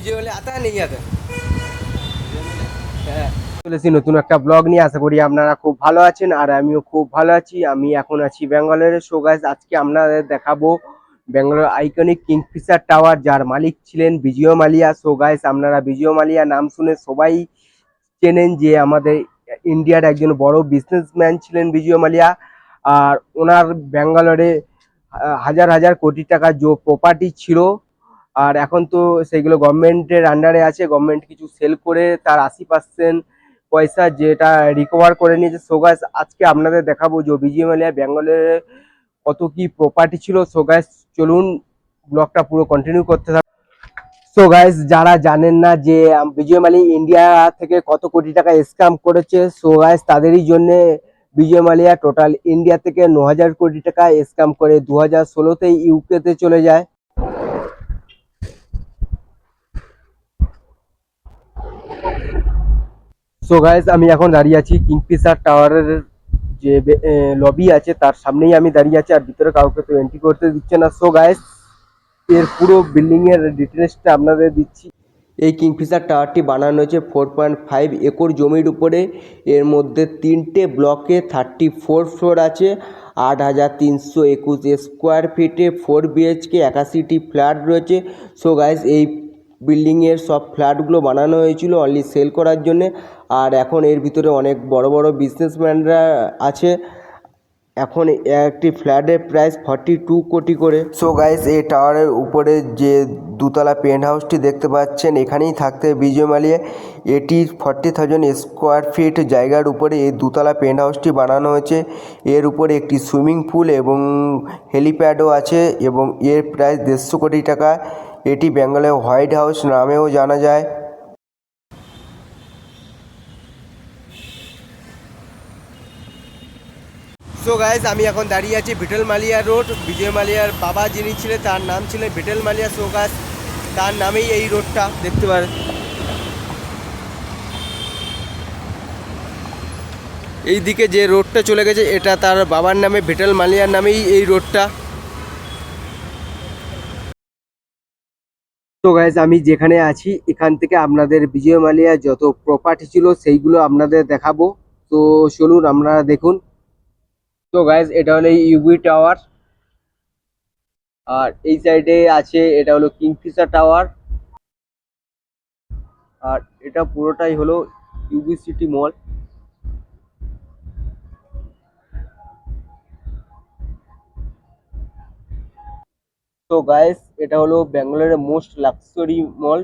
विजय वाले आता है नहीं आता? হ্যাঁ, চলেছি নতুন একটা ব্লগ নিয়ে। আশা করি আপনারা খুব ভালো আছেন আর আমিও খুব ভালো আছি। আমি এখন আছি ব্যাঙ্গালোরে। সো গাইস, আজকে আপনাদের দেখাবো ব্যাঙ্গালোর আইকনিক কিংফিশার টাওয়ার, যার মালিক ছিলেন বিজয় মালিয়া। সো গাইস, আপনারা বিজয় মালিয়া নাম শুনে সবাই চেনেন যে আমাদের ইন্ডিয়ার একজন বড় বিজনেসম্যান ছিলেন বিজয় মালিয়া। আর ওনার ব্যাঙ্গালোরে হাজার হাজার কোটি টাকার যে প্রপার্টি ছিল, আর এখন তো সেগুলো গভর্নমেন্টের আন্ডারে আছে। গভর্নমেন্ট কিছু সেল করে তার 80% পয়সা যেটা রিকভার করে নিয়েছে। সো গাইস, আজকে আপনাদের দেখাবো যে বিজয় মালিয়া ব্যাঙ্গালোরে কত কি প্রপার্টি ছিল। সো গাইস, চলুন ব্লগটা পুরো কন্টিনিউ করতে থাকুন। সো গাইস, যারা জানেন না যে বিজয় মালিয়া ইন্ডিয়া থেকে কত কোটি টাকা স্ক্যাম করেছে, সো গাইস তাদেরই জন্য বিজয় মালিয়া টোটাল ইন্ডিয়া থেকে 9,000 কোটি টাকা স্ক্যাম করে 2016-তেই ইউকেতে চলে যায়। সো গাইস, আমি এখন দাঁড়িয়ে আছি কিংফিশার টাওয়ারের যে লবি আছে তার সামনেই আমি দাঁড়িয়ে আছি, আর ভিতরে কাউকে তো এন্ট্রি করতে দিচ্ছে না। সো গাইস, এর পুরো বিল্ডিং এর ডিটেলসটা আপনাদের দিচ্ছি। এই কিংফিশার টাওয়ারটি বানানো হয়েছে 4.5 একর জমির উপরে। এর মধ্যে 3টে ব্লকে 34 ফ্লোর আছে, 8,321 স্কোয়ার ফিটে 4 বিএইচকে 81টি ফ্ল্যাট রয়েছে। সো গাইস, এই বিল্ডিংয়ের সব ফ্ল্যাটগুলো বানানো হয়েছিল অনলি সেল করার জন্যে। আর এখন এর ভিতরে অনেক বড় বড় বিজনেসম্যানরা আছে। এখন একটি ফ্ল্যাটের প্রাইস 42 কোটি করে। সো গাইস, এই টাওয়ারের উপরে যে দুতলা পেন্ট হাউসটি দেখতে পাচ্ছেন, এখানেই থাকতে বিজয় মালিয়া। এটি 40,000 স্কোয়ার ফিট জায়গার উপরে এই দুতলা পেন্ট হাউসটি বানানো হয়েছে। এর উপরে একটি সুইমিং পুল এবং হেলিপ্যাডও আছে এবং এর প্রাইস 150 কোটি টাকা। এটি ব্যাঙ্গালোর হোয়াইট হাউস নামেও জানা যায়। সো গাইস, আমি এখন দাঁড়িয়ে আছি ভিটেল মালিয়া রোড। বিজয় মালিয়ার বাবা যিনি ছিলেন তার নাম ছিলেন ভিটেল মালিয়া। সো গাইস, তার নামেই এই রোডটা দেখতে পারেন। এই দিকে যে রোডটা চলে গেছে এটা তার বাবার নামে, ভিটেল মালিয়ার নামেই এই রোডটা। তো গাইস, আমি যেখানে আছি এখান থেকে আপনাদের বিজয় মালিয়া যত প্রপার্টি ছিল সেইগুলো আপনাদের দেখাবো। তো চলুন আপনারা দেখুন। তো গাইস, এটা হলো ইউবি টাওয়ার, আর এই সাইডে আছে এটা হলো কিংফিশার টাওয়ার, আর এটা পুরোটাই হলো ইউবি সিটি মল। তো গাইস, এটা হলো ব্যাঙ্গালোরের মোস্ট লাক্সারি মল।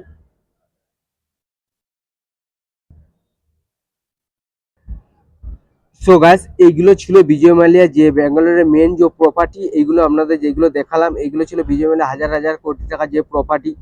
সো গাইস, এইগুলো ছিল বিজয় মালিয়া যে ব্যাঙ্গালোরের মেন যে প্রপার্টি। এইগুলো আপনাদের যেগুলো দেখালাম এগুলো ছিল বিজয় মালিয়া হাজার হাজার কোটি টাকা যে প্রপার্টি।